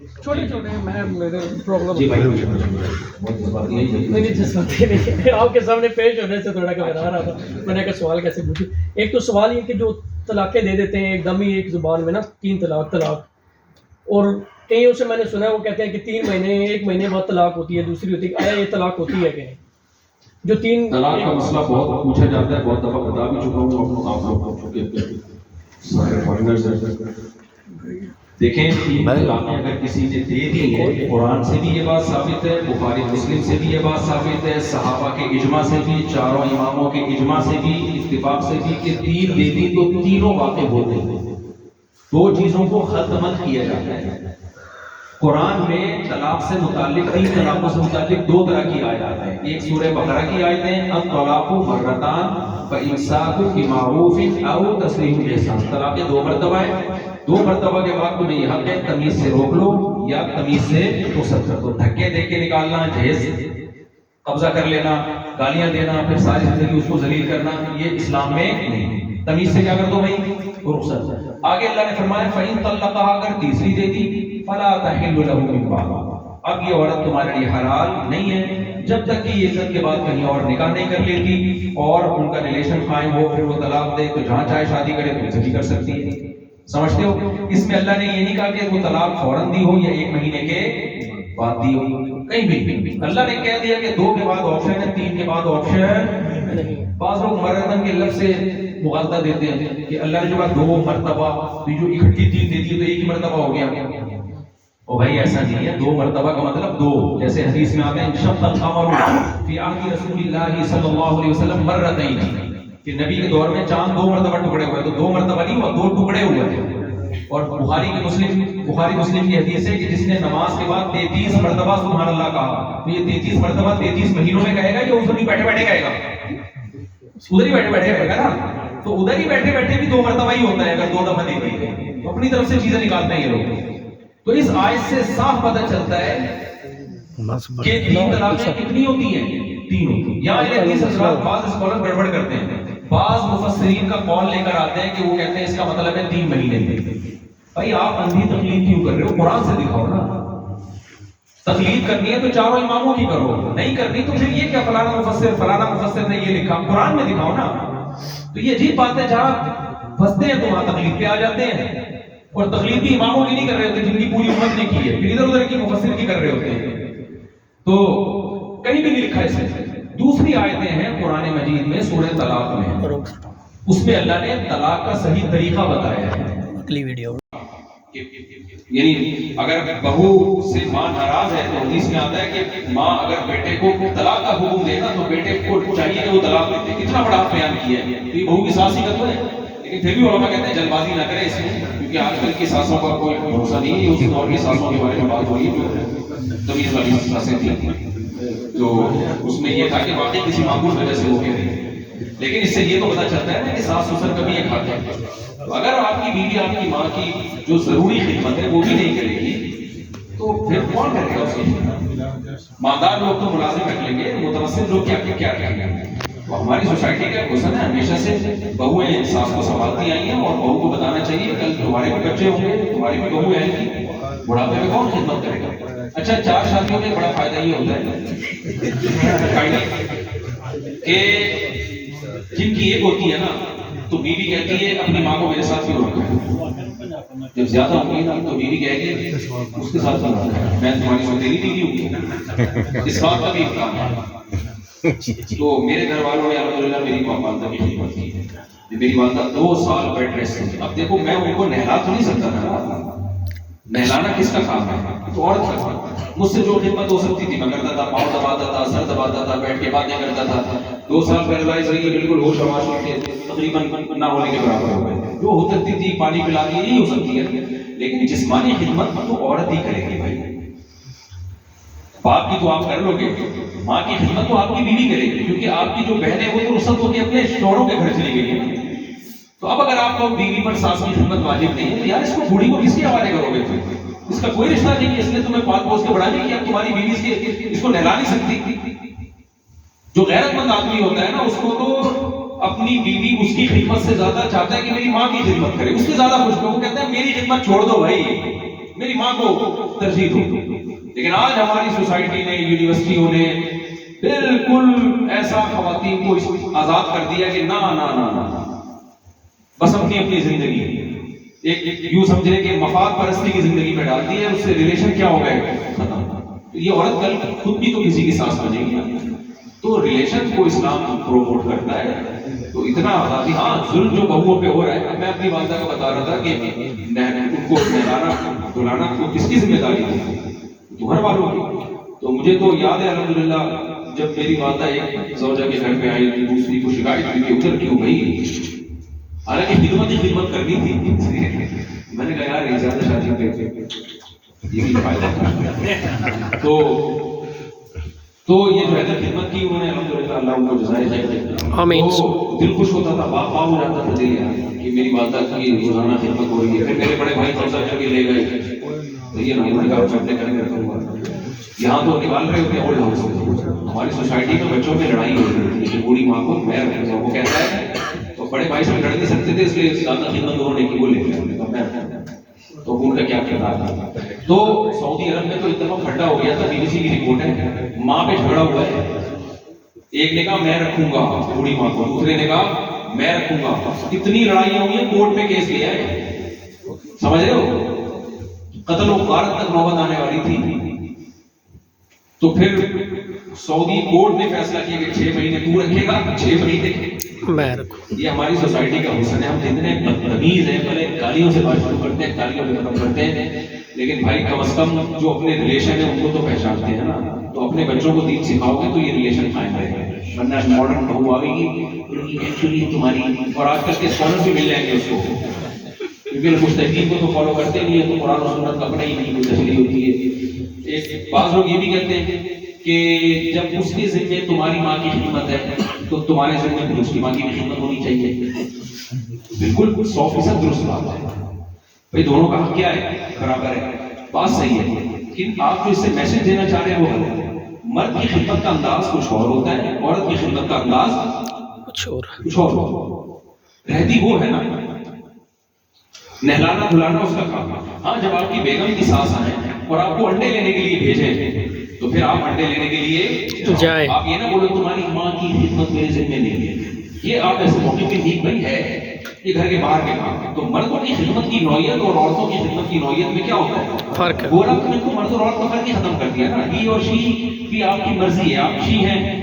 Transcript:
چھوٹے چھوٹے میں میرے پرابلم جی بھائی نہیں جذباتی نہیں، آپ کے سامنے پیش ہونے سے تھوڑا گھبرا رہا تھا، میں نے کہا سوال کیسے پوچھوں۔ ایک تو سوال یہ کہ جو طلاقیں دے دیتے ہیں ایک دم ہی ایک زبان میں نا، 3 طلاق، اور کئیوں سے میں نے سنا ہے وہ کہتے ہیں کہ 3 مہینے 1 مہینے بعد طلاق ہوتی ہے، دوسری ہوتی ہے، آیا یہ طلاق ہوتی ہے کہ نہیں؟ جو 3 طلاق کا مسئلہ بہت پوچھا جاتا ہے، بہت دفعہ بتا بھی چکا ہوں آپ لوگوں کو دیکھیں 3 طلاقیں اگر کسی نے دے دی ہے، قرآن سے بھی یہ بات ثابت ہے، بخاری مسلم سے بھی یہ بات ثابت ہے، صحابہ کے اجماع سے بھی، چاروں اماموں کے اجماع سے بھی، اتفاق سے بھی کہ 3 دے دی تو تینوں واقع ہوتے ہیں، 2 چیزوں کو ختم کیا جاتا ہے۔ قرآن میں طلاق سے متعلق 3 طلاقوں سے متعلق 2 طرح کی آیات ہیں، ایک سورہ بقرہ کی آیتیں الطلاق مرتان فامساک بمعروف او تسریح باحسان، طلاق 2 مرتبہ ہے، 2 مرتبہ کے بعد تمہیں یہ حق ہے تمیز سے روک لو یا تمیز سے رخصت کر دو، دھکے دے کے نکالنا، جہیز قبضہ کر لینا، گالیاں دینا، پھر ساری زندگی اس کو ذلیل کرنا، یہ اسلام میں نہیں، تمیز سے کیا کر دو بھائی، رخصت۔ آگے اللہ نے فرمایا فَإِن طَلَّقَهَا، اگر تیسری دے دی فَلَا تَحِلُّ لَهُ مِن بَعْدُ، اب یہ عورت تمہارے لیے حلال نہیں ہے جب تک کہ یہ عزت کے بعد کہیں اور نکاح نہیں کر لیتی اور ان کا ریلیشن قائم ہو، پھر وہ طلاق دے تو جہاں چاہے شادی کرے تو اسے بھی کر سکتی ہے۔ سمجھتے ہو؟ اس میں اللہ نے یہ نہیں کہا کہ وہ طلاق فوراً دی ہو یا 1 مہینے کے بعد دی ہو، کہیں بھی اللہ نے کہہ دیا کہ 2 کے بعد آپشن ہے، 3 کے بعد آپشن نہیں۔ بعض لوگ مرتن کے لفظ سے مغالطہ دیتے ہیں کہ اللہ نے جو کہا 2 مرتبہ، تو جو اکٹھی 3 دے دی تو 1 ہی مرتبہ ہو گیا، او بھائی ایسا نہیں ہے، 2 مرتبہ کا مطلب 2، جیسے حدیث میں آتے ہیں انشق القمر فی عہد رسول اللہ صلی اللہ علیہ وسلم مرتین، کہ نبی کے دور میں چاند 2 مرتبہ ٹکڑے ہوئے، تو 2 مرتبہ نہیں ہوا، 2 ٹکڑے ہوئے تھے۔ اور بخاری مسلم کی حدیث ہے کہ جس نے نماز کے بعد 33 مرتبہ سبحان اللہ کہا، تو یہ 33 مرتبہ 33 مہینوں میں کہے گا یا ادھر ہی بیٹھے بیٹھے کہے گا؟ ادھر ہی بیٹھے بیٹھے کہے گا نا، تو ادھر ہی بیٹھے بیٹھے بھی 2 مرتبہ ہی ہوتا ہے اگر 2 دفعہ دیتی ہے، تو اپنی طرف سے چیزیں نکالتے ہیں یہ لوگ۔ تو اس آیت سے صاف پتہ چلتا ہے کہ 3 طلاقیں کتنی ہوتی ہیں، 3 ہوتی ہیں۔ یہاں یہ حدیث حضرات بعض اسکالر گڑبڑ کرتے ہیں، بعض مفسرین کا قول لے کر آتے ہیں کہ وہ کہتے ہیں اس کا مطلب ہے 3 مہینے میں۔ بھائی آپ اندھی تقلید کیوں کر رہے ہو؟ قرآن سے دکھاؤ نا، تقلید کرنی ہے تو چاروں اماموں کی کرو، نہیں کرنی تو پھر یہ کیا فلانا مفسر نے یہ لکھا، قرآن میں دکھاؤ نا۔ تو یہ عجیب بات ہے، جہاں پھنستے ہیں تو وہاں تقلید پہ آ جاتے ہیں، اور تقلید بھی اماموں کی نہیں کر رہے ہوتے جن کی پوری امت نے کی ہے، پھر ادھر ادھر کی مفسر کی کر رہے ہوتے ہیں، تو کہیں بھی نہیں لکھا اس میں۔ دوسری آیتیں ہیں قرآن مجید میں سورہ طلاق میں، اس میں اللہ نے طلاق کا صحیح طریقہ بتایا ہے۔ اگلی ویڈیو یعنی اگر بہو سے ماں ناراض ہے تو حدیث میں آتا ہے کہ ماں اگر بیٹے کو طلاق کا حکم دے نا تو بیٹے کو چاہیے کہ وہ طلاق دے۔ کتنا بڑا بیان کیا ہے، یہ بہو کی ساس ہی کا تو ہے، لیکن پھر بھی علماء کہتے ہیں جلد بازی نہ کرے اس میں، کیونکہ آج کل کی ساسوں کا کوئی بھروسہ نہیں ہے۔ اس دور کی ساسوں کے بارے میں بات ہوئی جو تمیز والی ساسیں تھیں، تو اس میں یہ تھا کہ واقعی کسی معقول وجہ سے وہ کہہ رہی ہے، لیکن اس سے یہ تو پتہ چلتا ہے کہ ساس سسر کا بھی ایک حق ہے۔ تو اگر آپ کی بیوی آپ کی ماں کی جو ضروری خدمت ہے وہ بھی نہیں کرے گی تو پھر کون کرے گا اس کی خدمت؟ مالدار لوگ تو ملازم رکھ لیں گے، متوسط لوگ کیا کریں گے؟ تو ہماری سوسائٹی کا حسن ہے ہمیشہ سے بہویں ساس کو سنبھالتی آئی ہیں، اور بہو کو بتانا چاہیے کل تمہارے بھی بچے ہوں گے، تمہاری بھی بہو ہے کہ بڑھاپے میں کون خدمت کرے گا؟ اچھا 4 شادیوں میں بڑا فائدہ یہ ہوتا ہے کہ جن کی ایک ہوتی ہے نا تو بیوی کہتی ہے اپنی ماں کو میرے ساتھ کیوں رکھا ہے، جب زیادہ ہوگی نا تو بیوی کہے گی اس کے ساتھ کیوں رکھا ہے، میں تمہاری سوتیلی بیوی ہوں، اس بات کا بھی امکان ہے۔ تو میرے گھر والوں نے الحمدللہ میری والدہ کی خدمت کی ہے، میری والدہ 2 سال بیڈ ریسٹ میں، اب دیکھو میں ان کو نہلا تو نہیں سکتا نا، نہلانا کس کا کام ہے، تو عورت کا کام ہے۔ مجھ سے جو خدمت ہو سکتی تھی میں کرتا تھا، پاؤں دباتا تھا، سر دباتا تھا، بیٹھ کے باتیں کرتا تھا۔ 2 سال پیرالائز رہی ہے، بالکل ہوش آواز کے تقریباً نہ ہونے کے برابر ہو گئے، جو ہو سکتی تھی پانی پلا دی نہیں ہو سکتی ہے، لیکن جسمانی خدمت تو عورت ہی کرے گی بھائی۔ باپ کی تو آپ کر لو گے، ماں کی خدمت تو آپ کی بیوی کرے گی، کیونکہ آپ کی جو بہن ہے وہ تو رخصت ہو کے اپنے شوہروں کے گھر چلی گئی ہے۔ تو اب اگر آپ کو بیوی پر ساس کی خدمت واجب نہیں ہے تو یار اس کو بوڑھی کو کس کے حوالے کرو گے؟ اس کا کوئی رشتہ نہیں ہے، اس نے تمہیں پال پوس کے بڑھا نہیں کیا، تمہاری بیوی اس کو نہلا نہیں سکتی۔ جو غیرت مند آدمی ہوتا ہے نا اس کو تو اپنی بیوی اس کی خدمت سے زیادہ چاہتا ہے کہ میری ماں کی خدمت کرے، اس سے زیادہ خوش ہو، وہ کہتا ہے میری خدمت چھوڑ دو بھائی، میری ماں کو ترجیح دوں. لیکن آج ہماری سوسائٹی نے یونیورسٹیوں نے بالکل ایسا خواتین کو آزاد کر دیا کہ نہ نہ نہ نہ بس اپنی اپنی زندگی ایک یوں سمجھے کہ مفاد پرستی کی زندگی میں ڈال دی ہے, اس سے ریلیشن کیا ہو گئے ختم. یہ عورت کل خود بھی تو کسی کی سانس بنے گی, تو ریلیشن کو اسلام پروموٹ کرتا ہے. تو اتنا آزادی, ہاں ظلم جو بہوؤں پہ ہو رہا ہے, میں اپنی والدہ کو بتا رہا تھا کہ ان کو نہلانا دھلانا تو کس کی ذمہ داری ہے؟ تو گھر والوں کی. تو مجھے تو یاد ہے الحمدللہ جب میری والدہ ایک زوجہ کے گھر پہ آئی تھی, دوسری کو شکایت ہوئی کہ ادھر کیوں گئی, حالانکہ خدمت کرنی تھی. میں نے کہا یار زیادہ شادی پہ یہ فائدہ. تو یہ جو ہے خدمت کی انہوں نے الحمدللہ, اللہ ان کو جزائے خیر. آمین. تو دل خوش ہوتا تھا, باپ ہو جاتا تھا دل یار کہ میری والدہ کی روزانہ خدمت ہو رہی ہے. پھر میرے بڑے بھائی قبضہ کر کے لے گئے, تو یہ نمونہ کا چپٹے کریں گے. یہاں تو نکال رہے ہوتے ہیں اولڈ ہاؤس سے. ہماری سوسائٹی میں بچوں میں لڑائی ہو رہی ہے کہ بوڑھی ماں کو میں رکھتا ہوں, وہ کہتا ہے تو بڑے بھائی سے لڑ نہیں سکتے تھے, اس لیے زیادہ خدمت انہوں نے کی, وہ لے گئے. تو ان کا کیا کردار تھا. تو سعودی عرب میں تو اتنا پھٹا ہو گیا تھا, BBC کی رپورٹ ہے, ماں پہ جھگڑا ہوا ہے. ایک نے کہا میں رکھوں گا بوڑھی ماں کو, دوسرے نے کہا میں رکھوں گا. اتنی لڑائیاں ہوئی ہیں, کورٹ میں کیس لیا ہے. سمجھ رہے ہو, قتل و غارت تک نوبت آنے والی تھی. تو پھر سعودی کورٹ نے فیصلہ کیا کہ 6 مہینے تو رکھے گا, 6 مہینے میں رکھوں. یہ ہماری سوسائٹی کا حسن ہے. ہم جتنے بدتمیز ہیں, پہلے گالیوں سے بات شروع کرتے ہیں, گالیوں سے ختم کرتے ہیں, لیکن بھائی کم از کم جو اپنے ریلیشن ہیں ان کو تو پہچانتے ہیں نا. تو اپنے بچوں کو دین سکھاؤ گے تو یہ ریلیشن قائم رہے گا. ورنہ ماڈرن بہو آئے گی ایکچولی تمہاری, اور آج کل کے اسکالر بھی مل جائیں گے اس کو, کیونکہ مستحقین کو تو فالو کرتے نہیں ہے, تو قرآن و سنت کا اپنا ہی نہیں کوئی تشریح ہوتی ہے. بعض لوگ یہ بھی کہتے ہیں کہ جب اس کے ذمے تمہاری ماں کی خدمت ہے تو تمہارے ذمے بھی اس کی ماں کی بھی خدمت ہونی چاہیے. بالکل 100% درست بات ہے بھائی, دونوں کا حق کیا ہے, برابر ہے, بات صحیح ہے. لیکن آپ جو اس سے میسج دینا چاہ رہے ہیں وہ ہے, مرد کی خدمت کا انداز کچھ اور ہوتا ہے, عورت کی خدمت کا انداز کچھ اور رہتی وہ ہے نا. نہلانا دھلانا اس کا کام ہے. ہاں جب آپ کی بیگم کی ساس آئے اور آپ کو انڈے لینے کے لیے بھیجیں تو پھر آپ انڈے لینے کے لیے جائیں. آپ یہ نہ بولو تمہاری ماں کی خدمت میرے ذمہ نہیں ہے. یہ آپ ایسے موقع پہ ٹھیک بھائی ہے, یہ گھر کے باہر کے کام ہے. تو مردوں کی خدمت کی نوعیت اور عورتوں کی خدمت کی نوعیت میں کیا ہوتا ہے فرق ہے. گورا نے تو مرد اور عورت کا فرق ہی ختم کر دیا نا. ہی اور شی بھی آپ کی مرضی ہے, آپ شی ہیں